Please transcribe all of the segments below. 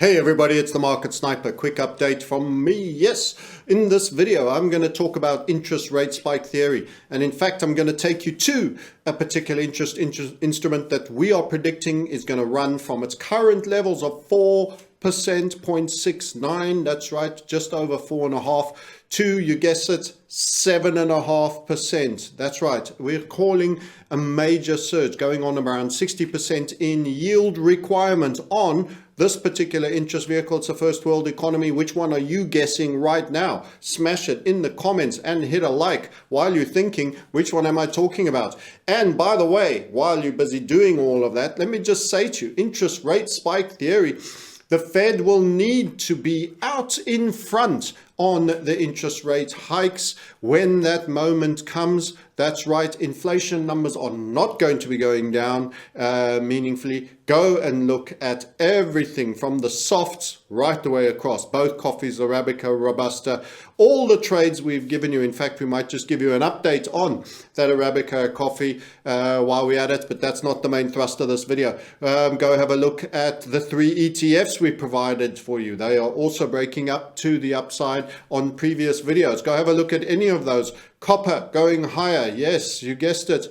Hey everybody, it's the Market Sniper. Quick update from me. Yes, in this video I'm going to talk about interest rate spike theory, and in fact I'm going to take you to a particular instrument that we are predicting is going to run from its current levels of 4%, 0.69, that's right, just over 4.5, to, you guess it, 7.5%. That's right, we're calling a major surge going on around 60% in yield requirement on this particular interest vehicle. It's a first world economy. Which one are you guessing right now? Smash it in the comments and hit a like while you're thinking, which one am I talking about? And by the way, while you're busy doing all of that, let me just say to you, interest rate spike theory, the Fed will need to be out in front on the interest rate hikes when that moment comes. That's right, inflation numbers are not going to be going down meaningfully. Go and look at everything from the softs right the way across, both coffees, Arabica, Robusta, all the trades we've given you. In fact, we might just give you an update on that Arabica coffee while we're at it, but that's not the main thrust of this video. Go have a look at the 3 ETFs we provided for you. They are also breaking up to the upside on previous videos. Go have a look at any of those. Copper going higher. Yes, you guessed it.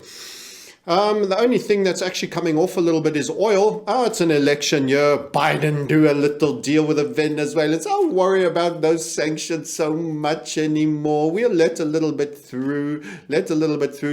The only thing that's actually coming off a little bit is oil. Oh, it's an election year. Biden do a little deal with the Venezuelans. Don't worry about those sanctions so much anymore. We'll let a little bit through.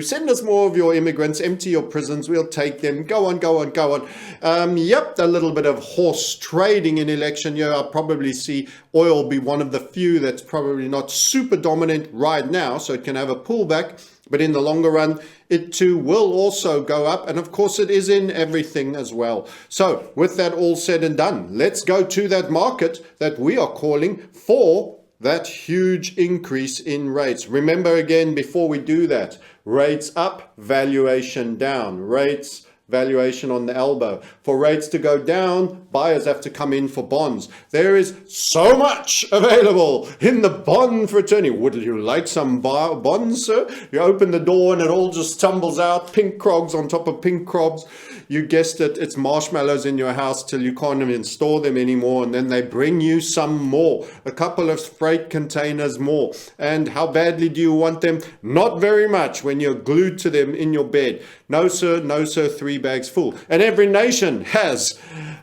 Send us more of your immigrants. Empty your prisons. We'll take them. Go on. Yep, a little bit of horse trading in election year. I'll probably see oil be one of the few that's probably not super dominant right now, so it can have a pullback. But in the longer run, it too will also go up. And of course, it is in everything as well. So with that all said and done, let's go to that market that we are calling for that huge increase in rates. Remember again, before we do that, rates up, valuation down, rates valuation on the elbow. For rates to go down, buyers have to come in for bonds. There is so much available in the bond fraternity. Would you like some bonds, sir? You open the door and it all just tumbles out. Pink crogs on top of pink crogs. You guessed it, it's marshmallows in your house till you can't even store them anymore, and then they bring you some more, a couple of freight containers more. And how badly do you want them? Not very much when you're glued to them in your bed. No sir, 3 bags full. And every nation has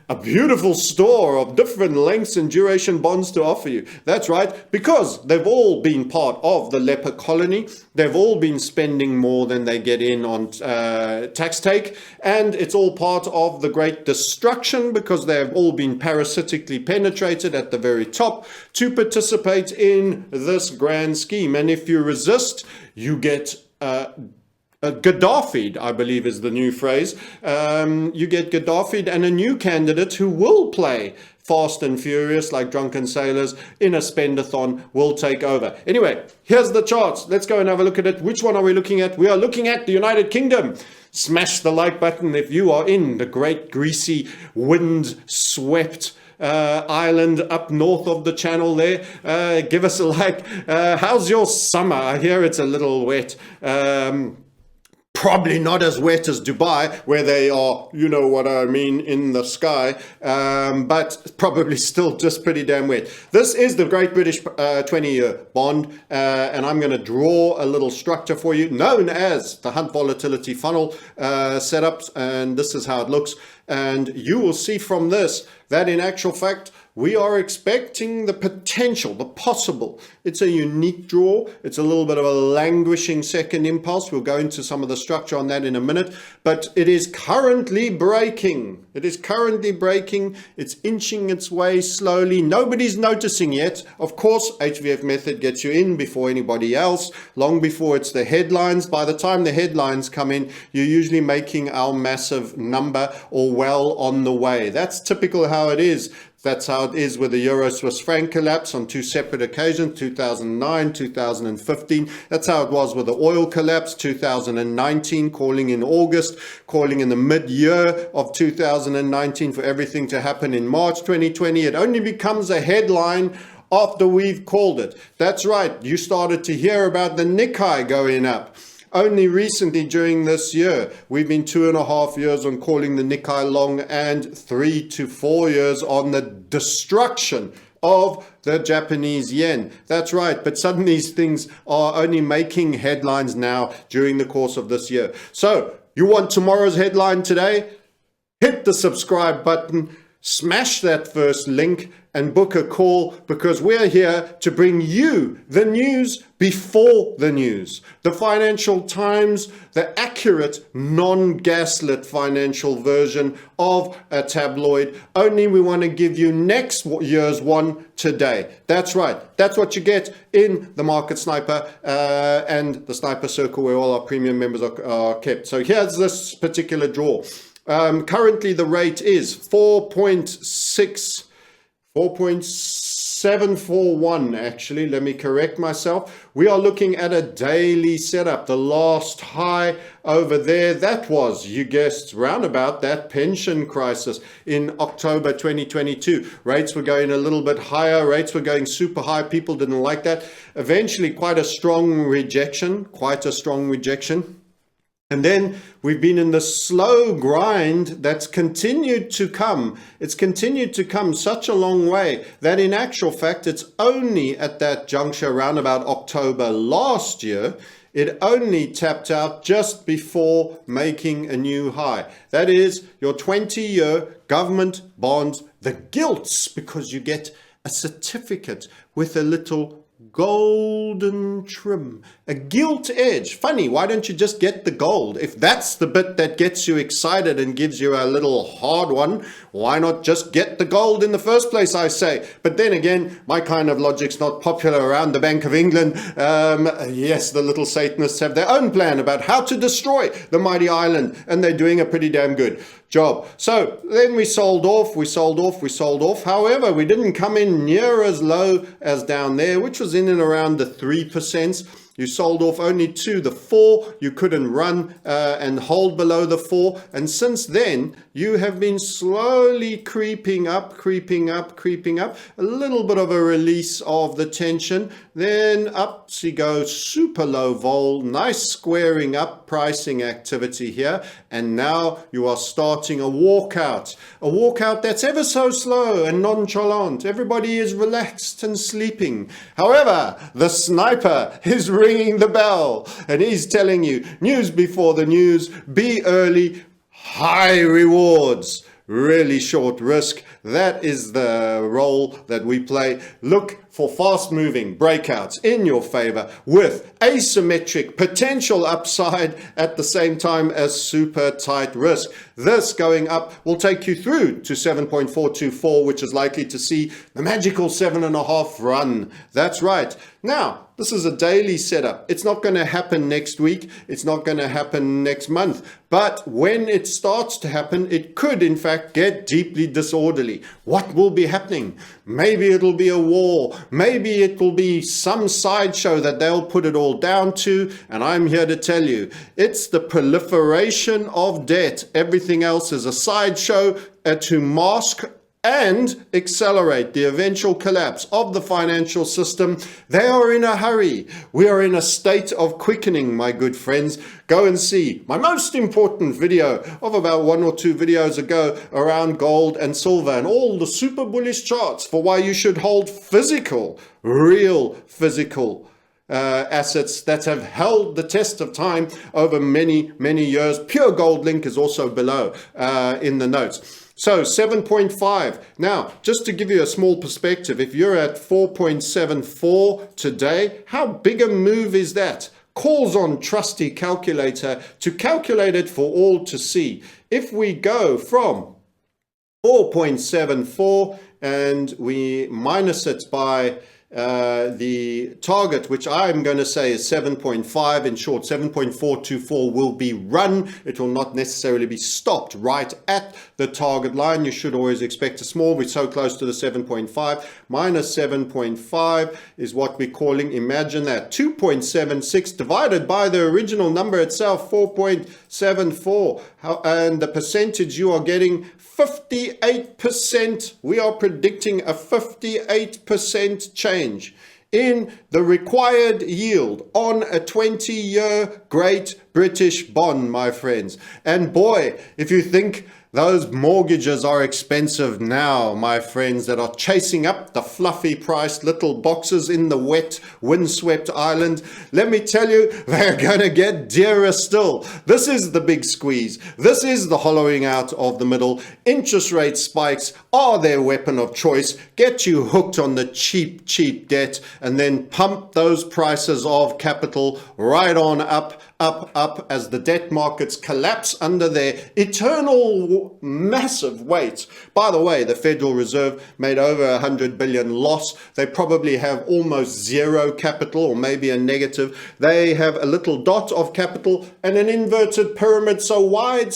a beautiful store of different lengths and duration bonds to offer you. That's right, because they've all been part of the leper colony. They've all been spending more than they get in on tax take, and it's all part of the great destruction because they've all been parasitically penetrated at the very top to participate in this grand scheme. And if you resist, you get Gaddafi'd, I believe is the new phrase. You get Gaddafi'd and a new candidate who will play fast and furious like drunken sailors in a spendathon will take over. Anyway, here's the charts. Let's go and have a look at it. Which one are we looking at? We are looking at the United Kingdom. Smash the like button if you are in the great greasy wind-swept island up north of the channel there. Give us a like. How's your summer? I hear it's a little wet. Probably not as wet as Dubai, where they are, you know what I mean, in the sky, but probably still just pretty damn wet. This is the Great British 20-year bond, and I'm going to draw a little structure for you known as the Hunt Volatility Funnel setups, and this is how it looks. And you will see from this that in actual fact, we are expecting the potential, the possible. It's a unique draw. It's a little bit of a languishing second impulse. We'll go into some of the structure on that in a minute, but it is currently breaking. It's inching its way slowly. Nobody's noticing yet. Of course, HVF method gets you in before anybody else, long before it's the headlines. By the time the headlines come in, you're usually making our massive number or well on the way. That's typical how it is. That's how it is with the Euro-Swiss franc collapse on two separate occasions, 2009, 2015. That's how it was with the oil collapse, 2019, calling in August, calling in the mid-year of 2019 for everything to happen in March 2020. It only becomes a headline after we've called it. That's right. You started to hear about the Nikkei going up. Only recently during this year, we've been 2.5 years on calling the Nikkei long and 3 to 4 years on the destruction of the Japanese yen. That's right, but suddenly these things are only making headlines now during the course of this year. So, you want tomorrow's headline today? Hit the subscribe button, smash that first link, and book a call, because we're here to bring you the news before the news. The Financial Times, the accurate, non-gaslit financial version of a tabloid. Only we want to give you next year's one today. That's right. That's what you get in the Market Sniper and the Sniper Circle, where all our premium members are kept. So here's this particular draw. Currently the rate is 4.741, actually. Let me correct myself. We are looking at a daily setup. The last high over there, that was, you guessed, round about that pension crisis in October 2022. Rates were going a little bit higher. Rates were going super high. People didn't like that. Eventually, quite a strong rejection. And then we've been in the slow grind that's continued to come. It's continued to come such a long way that in actual fact, it's only at that juncture around about October last year, it only tapped out just before making a new high. That is your 20-year government bonds, the gilts, because you get a certificate with a little golden trim, a gilt edge. Funny, why don't you just get the gold? If that's the bit that gets you excited and gives you a little hard one, why not just get the gold in the first place, I say? But then again, my kind of logic's not popular around the Bank of England. Yes, the little Satanists have their own plan about how to destroy the mighty island, and they're doing a pretty damn good job. So then we sold off. However, we didn't come in near as low as down there, which was in and around the 3%. You sold off only to the 4. You couldn't run and hold below the 4. And since then, you have been slowly creeping up. A little bit of a release of the tension. Then up she goes, super low vol, nice squaring up pricing activity here. And now you are starting a walkout. A walkout that's ever so slow and nonchalant. Everybody is relaxed and sleeping. However, the sniper is ringing the bell, and he's telling you news before the news, be early, high rewards, really short risk. That is the role that we play. Look for fast-moving breakouts in your favor with asymmetric potential upside at the same time as super tight risk. This going up will take you through to 7.424, which is likely to see the magical 7.5 run. That's right. Now, this is a daily setup. It's not going to happen next week. It's not going to happen next month. But when it starts to happen, it could, in fact, get deeply disorderly. What will be happening? Maybe it'll be a war. Maybe it will be some sideshow that they'll put it all down to. And I'm here to tell you, it's the proliferation of debt. Everything else is a sideshow to mask and accelerate the eventual collapse of the financial system. They are in a hurry. We are in a state of quickening, my good friends. Go and see my most important video of about 1 or 2 videos ago around gold and silver and all the super bullish charts for why you should hold real physical assets that have held the test of time over many years. Pure Gold link is also below in the notes. So 7.5. Now, just to give you a small perspective, if you're at 4.74 today, how big a move is that? Calls on trusty calculator to calculate it for all to see. If we go from 4.74 and we minus it by the target, which I'm going to say is 7.5. In short, 7.424 will be run. It will not necessarily be stopped right at the target line. You should always expect a small. We're so close to the 7.5. Minus 7.5 is what we're calling, imagine that, 2.76 divided by the original number itself, 4.74. And the percentage you are getting, 58%. We are predicting a 58% change in the required yield on a 20-year Great British bond, my friends. And boy, if you think those mortgages are expensive now, my friends, that are chasing up the fluffy priced little boxes in the wet, windswept island, let me tell you, they're going to get dearer still. This is the big squeeze. This is the hollowing out of the middle. Interest rate spikes are their weapon of choice. Get you hooked on the cheap debt and then pump those prices of capital right on up as the debt markets collapse under their eternal massive weight. By the way, the Federal Reserve made over 100 billion loss. They probably have almost zero capital, or maybe a negative. They have a little dot of capital and an inverted pyramid so wide.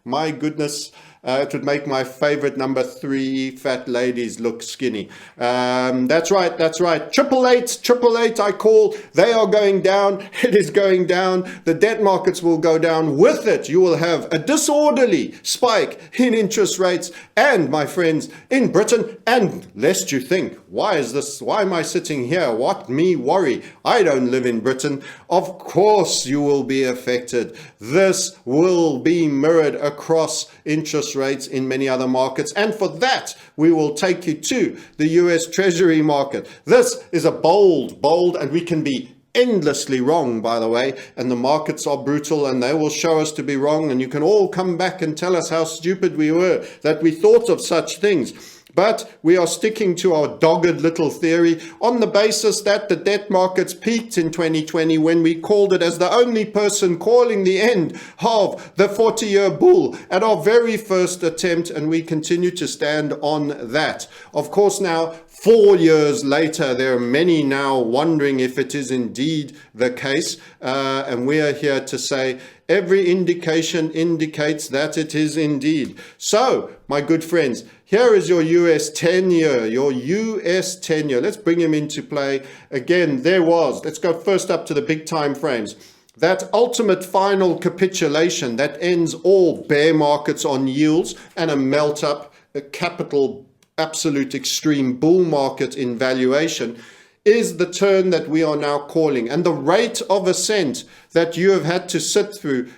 My goodness. It would make my favorite number 3 fat ladies look skinny. That's right. 888 I call. They are going down. It is going down. The debt markets will go down. With it, you will have a disorderly spike in interest rates. And, my friends, in Britain, and lest you think, why am I sitting here? What me worry? I don't live in Britain. Of course you will be affected. This will be mirrored across interest rates in many other markets, and for that we will take you to the US Treasury market. This is a bold, and we can be endlessly wrong, by the way, and the markets are brutal and they will show us to be wrong, and you can all come back and tell us how stupid we were that we thought of such things. But we are sticking to our dogged little theory on the basis that the debt markets peaked in 2020 when we called it as the only person calling the end of the 40-year bull at our very first attempt, and we continue to stand on that. Of course, now 4 years later, there are many now wondering if it is indeed the case, and we are here to say every indication indicates that it is indeed. So, my good friends, here is your US 10-year, Let's bring him into play. Again, let's go first up to the big time frames. That ultimate final capitulation that ends all bear markets on yields and a melt up, a capital absolute extreme bull market in valuation is the turn that we are now calling. And the rate of ascent that you have had to sit through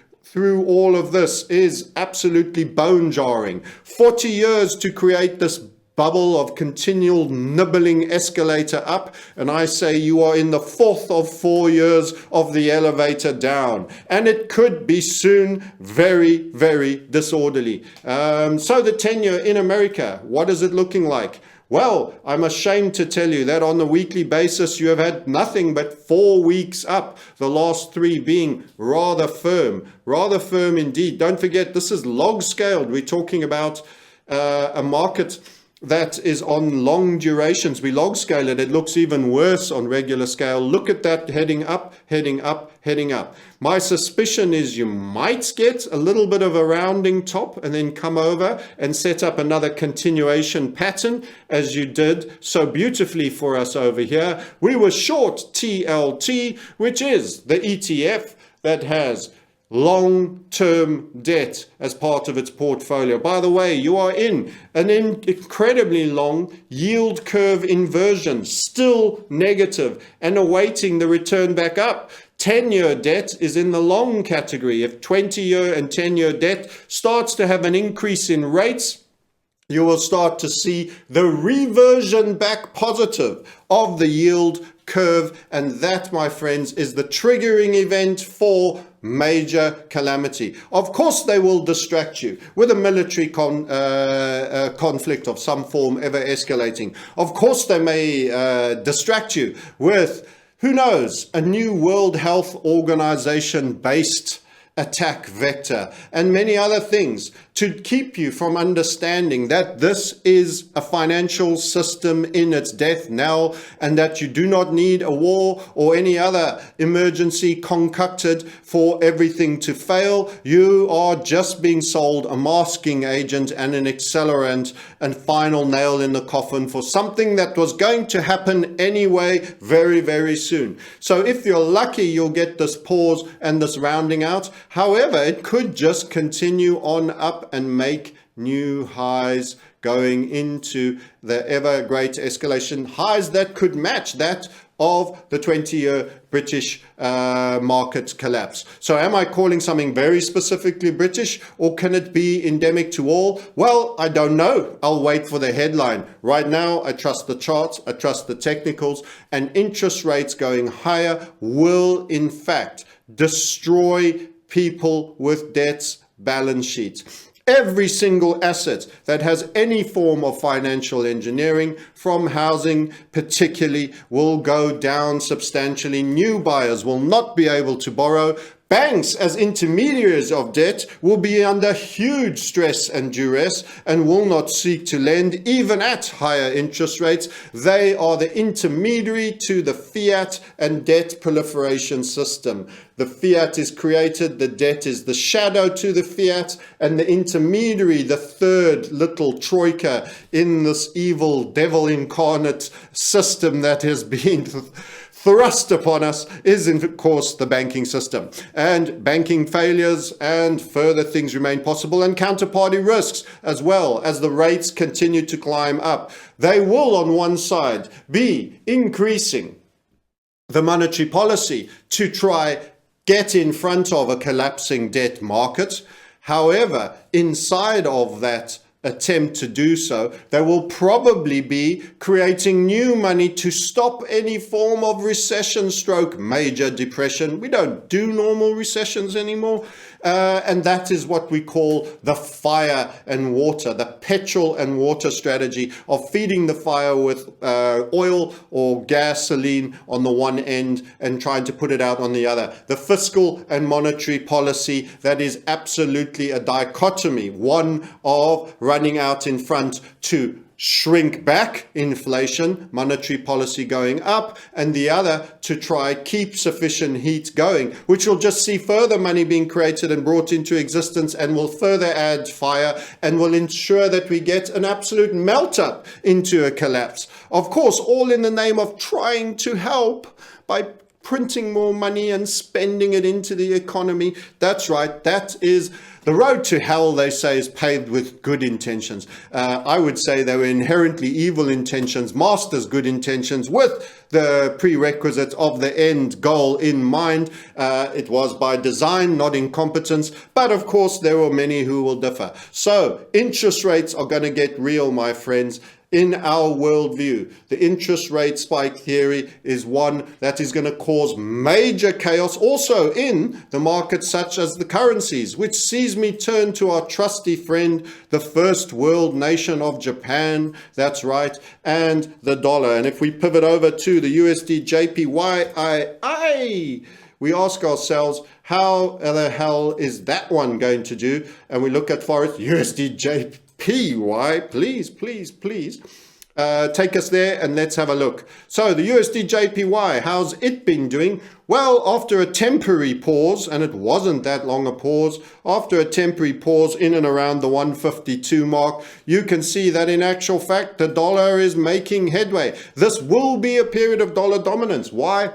all of this is absolutely bone jarring. 40 years to create this bubble of continual nibbling escalator up, and I say you are in the 4th of 4 years of the elevator down, and it could be soon very, very disorderly. So the 10-year in America, what is it looking like? Well, I'm ashamed to tell you that on a weekly basis, you have had nothing but 4 weeks up, the last 3 being rather firm indeed. Don't forget, this is log scaled. We're talking about a market that is on long durations. We log scale it. It looks even worse on regular scale. Look at that heading up. My suspicion is you might get a little bit of a rounding top and then come over and set up another continuation pattern as you did so beautifully for us over here. We were short TLT, which is the ETF that has long-term debt as part of its portfolio. By the way, you are in an incredibly long yield curve inversion, still negative and awaiting the return back up. 10-year debt is in the long category. If 20-year and 10-year debt starts to have an increase in rates, you will start to see the reversion back positive of the yield curve, and that, my friends, is the triggering event for major calamity. Of course, they will distract you with a military conflict of some form ever escalating. Of course, they may distract you with, who knows, a new World Health Organization based attack vector and many other things to keep you from understanding that this is a financial system in its death knell, and that you do not need a war or any other emergency concocted for everything to fail. You are just being sold a masking agent and an accelerant and final nail in the coffin for something that was going to happen anyway very, very soon. So if you're lucky, you'll get this pause and this rounding out. However, it could just continue on up and make new highs going into the ever greater escalation highs that could match that of the 20-year British market collapse. So am I calling something very specifically British, or can it be endemic to all? Well, I don't know. I'll wait for the headline. Right now, I trust the charts, I trust the technicals, and interest rates going higher will, in fact, destroy people with debts balance sheets. Every single asset that has any form of financial engineering, from housing particularly, will go down substantially. New buyers will not be able to borrow. Banks, as intermediaries of debt, will be under huge stress and duress and will not seek to lend even at higher interest rates. They are the intermediary to the fiat and debt proliferation system. The fiat is created, the debt is the shadow to the fiat, and the intermediary, the third little troika in this evil devil incarnate system that has been thrust upon us, is of course the banking system. And banking failures and further things remain possible, and counterparty risks as well, as the rates continue to climb up. They will on one side be increasing the monetary policy to try get in front of a collapsing debt market. However, inside of that attempt to do so, they will probably be creating new money to stop any form of recession stroke major depression. We don't do normal recessions anymore. And that is what we call the fire and water, the petrol and water strategy of feeding the fire with oil or gasoline on the one end and trying to put it out on the other. The fiscal and monetary policy that is absolutely a dichotomy, one of running out in front to shrink back inflation, monetary policy going up, and the other to try keep sufficient heat going, which will just see further money being created and brought into existence and will further add fire and will ensure that we get an absolute melt up into a collapse. Of course, all in the name of trying to help by printing more money and spending it into the economy. That's right. That is the road to hell, they say, is paved with good intentions. I would say they were inherently evil intentions, masked good intentions, with the prerequisite of the end goal in mind. It was by design, not incompetence. But of course, there were many who will differ. So interest rates are going to get real, my friends. In our worldview, the interest rate spike theory is one that is going to cause major chaos also in the markets such as the currencies, which sees me turn to our trusty friend, the first world nation of Japan, that's right, and the dollar. And if we pivot over to the USD JPY, we ask ourselves, how the hell is that one going to do? And we look at Forex, USD JPY. Please take us there and let's have a look. So the USD JPY, how's it been doing? Well, after a temporary pause, and it wasn't that long a pause, after a temporary pause in and around the 152 mark, you can see that in actual fact, the dollar is making headway. This will be a period of dollar dominance. Why?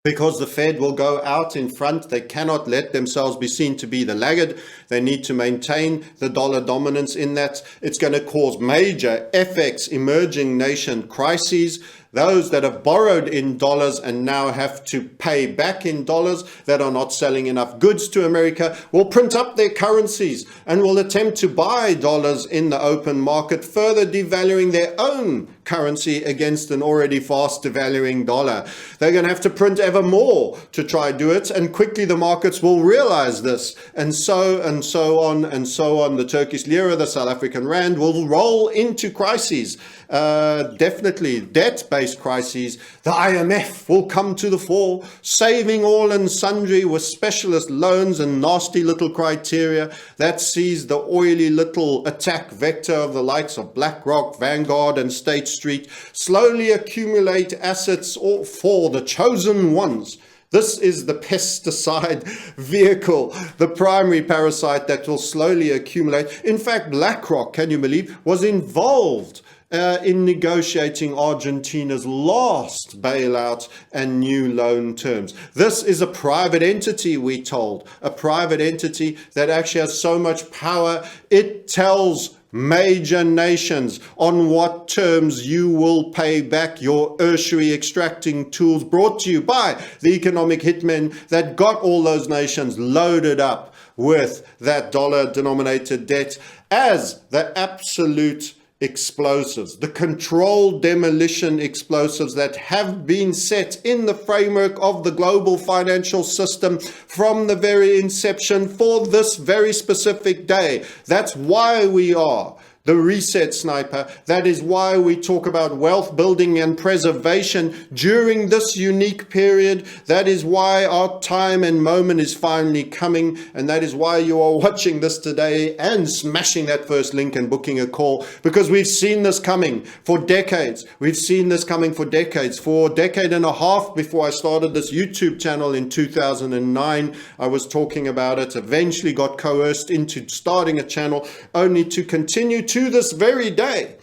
Because the Fed will go out in front. They cannot let themselves be seen to be the laggard. They need to maintain the dollar dominance in that. It's going to cause major FX emerging nation crises. Those that have borrowed in dollars and now have to pay back in dollars, that are not selling enough goods to America, will print up their currencies and will attempt to buy dollars in the open market, further devaluing their own currency against an already fast devaluing dollar. They're going to have to print ever more to try to do it, and quickly the markets will realize this, and so on and so on. The Turkish lira, the South African rand will roll into crises. Definitely debt-based crises. The IMF will come to the fore, saving all and sundry with specialist loans and nasty little criteria that sees the oily little attack vector of the likes of BlackRock, Vanguard and State Street slowly accumulate assets for the chosen ones. This is the pesticide vehicle, the primary parasite that will slowly accumulate. In fact, BlackRock, can you believe, was involved in negotiating Argentina's last bailout and new loan terms. This is a private entity, we told, a private entity that actually has so much power, it tells major nations on what terms you will pay back your tertiary extracting tools, brought to you by the economic hitmen that got all those nations loaded up with that dollar-denominated debt as the absolute explosives, the controlled demolition explosives that have been set in the framework of the global financial system from the very inception for this very specific day. That's why we are the reset sniper. That is why we talk about wealth building and preservation during this unique period. That is why our time and moment is finally coming. And that is why you are watching this today and smashing that first link and booking a call, because we've seen this coming for decades. We've seen this coming for decades. For a decade and a half before I started this YouTube channel in 2009, I was talking about it, eventually got coerced into starting a channel only to continue to this very day.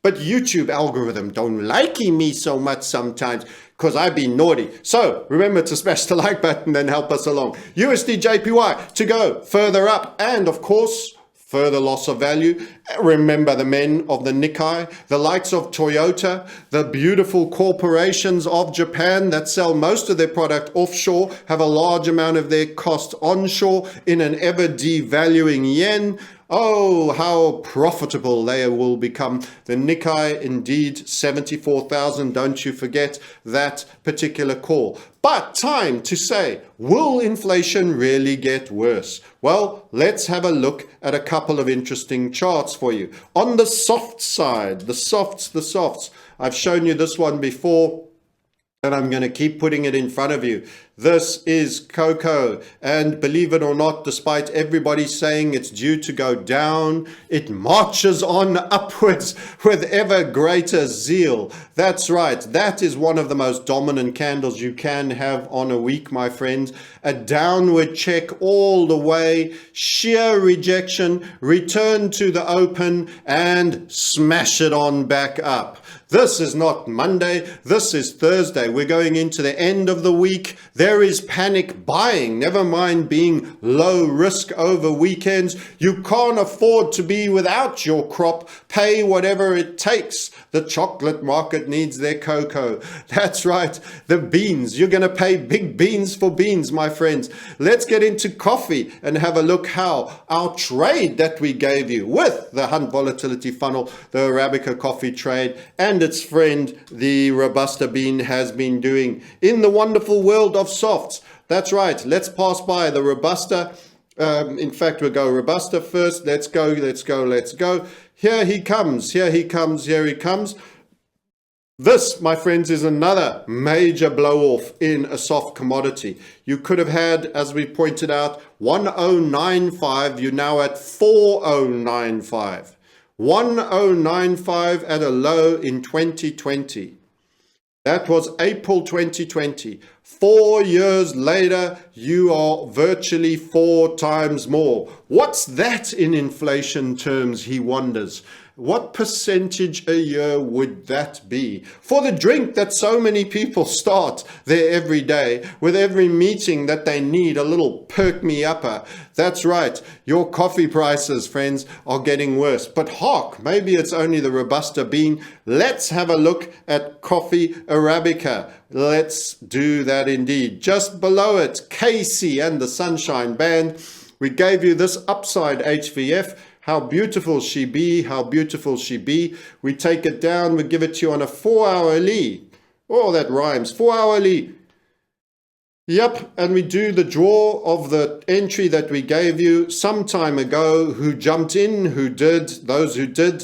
But YouTube algorithm don't like me so much sometimes because I've been naughty. So remember to smash the like button and help us along. USD JPY to go further up, and of course further loss of value. Remember the men of the Nikkei, the likes of Toyota, the beautiful corporations of Japan that sell most of their product offshore, have a large amount of their cost onshore in an ever devaluing yen. Oh, how profitable they will become. The Nikkei, indeed, 74,000. Don't you forget that particular call. But time to say, will inflation really get worse? Well, let's have a look at a couple of interesting charts for you. On the soft side, the softs. I've shown you this one before, and I'm going to keep putting it in front of you. This is cocoa, and believe it or not, despite everybody saying it's due to go down, it marches on upwards with ever greater zeal. That's right, that is one of the most dominant candles you can have on a week, my friends. A downward check all the way, sheer rejection, return to the open, and smash it on back up. This is not Monday, this is Thursday. We're going into the end of the week. There is panic buying, never mind being low risk over weekends. You can't afford to be without your crop. Pay whatever it takes. The chocolate market needs their cocoa. That's right, the beans. You're going to pay big beans for beans, my friends. Let's get into coffee and have a look how our trade that we gave you with the Hunt Volatility Funnel, the Arabica coffee trade, and its friend, the Robusta bean, has been doing in the wonderful world of softs. That's right. Let's pass by the Robusta. In fact, we'll go Robusta first. Let's go. Here he comes. This, my friends, is another major blow-off in a soft commodity. You could have had, as we pointed out, 1095. You're now at 4095. 1095 at a low in 2020. That was April 2020. 4 years later, you are virtually 4 times more. What's that in inflation terms, he wonders. What percentage a year would that be? For the drink that so many people start there every day, with every meeting that they need a little perk-me-upper. That's right, your coffee prices, friends, are getting worse. But hark, maybe it's only the Robusta bean. Let's have a look at coffee Arabica. Let's do that indeed. Just below it, Casey and the Sunshine Band. We gave you this upside HVF. How beautiful she be, how beautiful she be. We take it down, we give it to you on a 4-hourly. Oh, that rhymes, 4-hourly. Yep, and we do the draw of the entry that we gave you some time ago. Who jumped in, who did, those who did,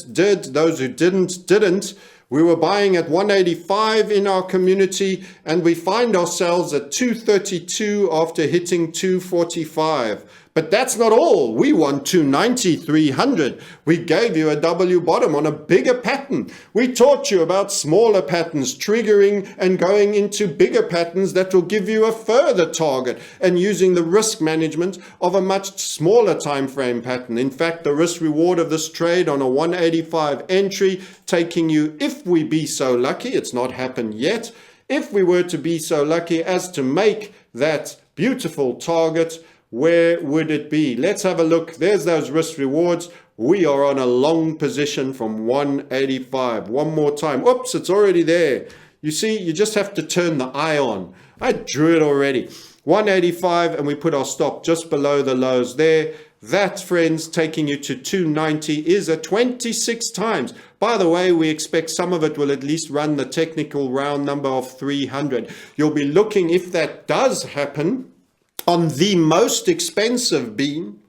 those who didn't. We were buying at 185 in our community, and we find ourselves at 232 after hitting 245. But that's not all. We want 290, 300. We gave you a W bottom on a bigger pattern. We taught you about smaller patterns, triggering and going into bigger patterns that will give you a further target, and using the risk management of a much smaller time frame pattern. In fact, the risk reward of this trade on a 185 entry, taking you, if we be so lucky, it's not happened yet, if we were to be so lucky as to make that beautiful target, where would it be? Let's have a look. There's those risk rewards. We are on a long position from 185. One more time. Oops, it's already there. You see, you just have to turn the eye on. I drew it already. 185, and we put our stop just below the lows there. That, friends, taking you to 290 is a 26 times. By the way, we expect some of it will at least run the technical round number of 300. You'll be looking, if that does happen, on the most expensive beam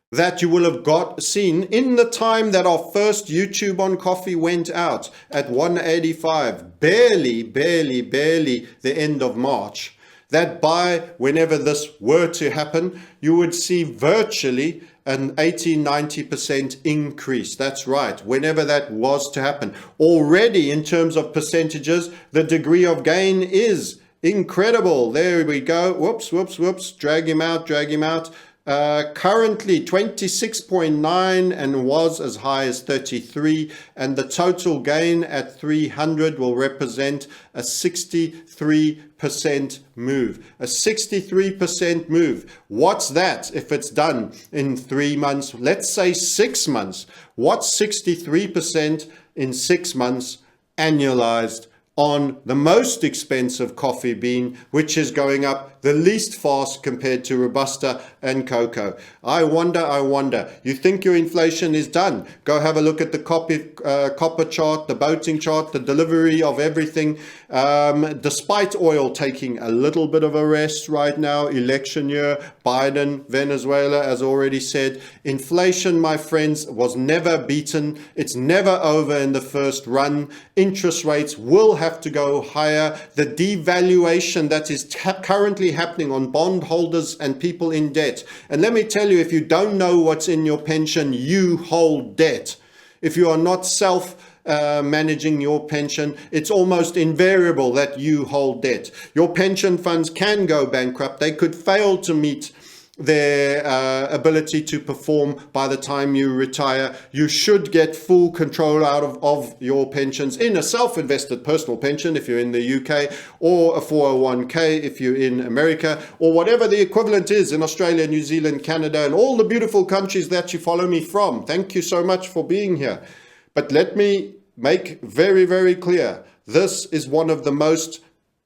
that you will have seen in the time that our first YouTube on coffee went out at 185, barely the end of March. That by whenever this were to happen, you would see virtually an 80-90% increase. That's right, whenever that was to happen. Already in terms of percentages, the degree of gain is incredible. There we go. Whoops. Drag him out. Currently 26.9 and was as high as 33, and the total gain at 300 will represent a 63% move. A 63% move. What's that if it's done in 3 months? Let's say 6 months. What's 63% in 6 months annualized on the most expensive coffee bean, which is going up the least fast compared to Robusta and cocoa? I wonder. You think your inflation is done? Go have a look at the copper chart, the boating chart, the delivery of everything. Despite oil taking a little bit of a rest right now, election year, Biden, Venezuela, as already said, inflation, my friends, was never beaten. It's never over in the first run. Interest rates will have to go higher. The devaluation that is currently happening on bondholders and people in debt. And let me tell you, if you don't know what's in your pension, you hold debt. If you are not managing your pension, it's almost invariable that you hold debt. Your pension funds can go bankrupt. They could fail to meet their ability to perform by the time you retire. You should get full control out of your pensions in a self-invested personal pension if you're in the UK, or a 401k if you're in America, or whatever the equivalent is in Australia, New Zealand, Canada, and all the beautiful countries that you follow me from. Thank you so much for being here. But let me make very clear, this is one of the most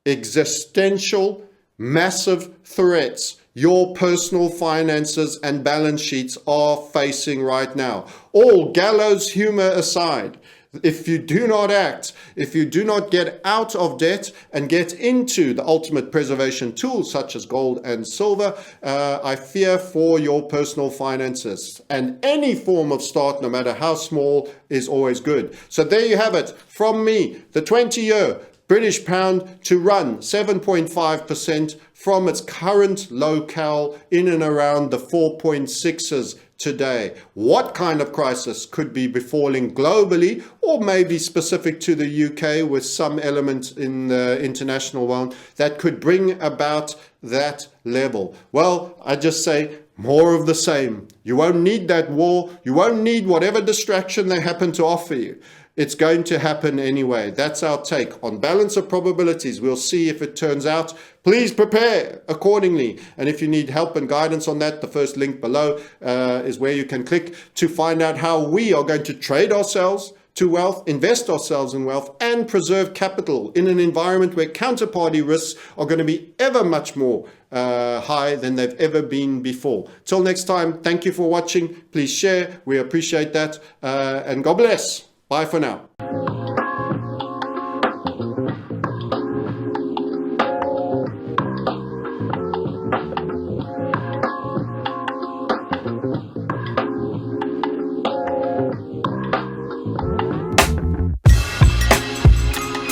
existential, massive threats your personal finances and balance sheets are facing right now. All gallows humor aside, if you do not act, if you do not get out of debt and get into the ultimate preservation tools such as gold and silver, I fear for your personal finances. And any form of start, no matter how small, is always good. So there you have it from me, the 20-year British pound to run 7.5% from its current locale in and around the 4.6s today. What kind of crisis could be befalling globally, or maybe specific to the UK with some element in the international one that could bring about that level? Well, I just say more of the same. You won't need that war. You won't need whatever distraction they happen to offer you. It's going to happen anyway. That's our take. On balance of probabilities, we'll see if it turns out. Please prepare accordingly. And if you need help and guidance on that, the first link below is where you can click to find out how we are going to trade ourselves to wealth, invest ourselves in wealth, and preserve capital in an environment where counterparty risks are going to be ever much more high than they've ever been before. Till next time, thank you for watching. Please share. We appreciate that. And God bless. Bye for now.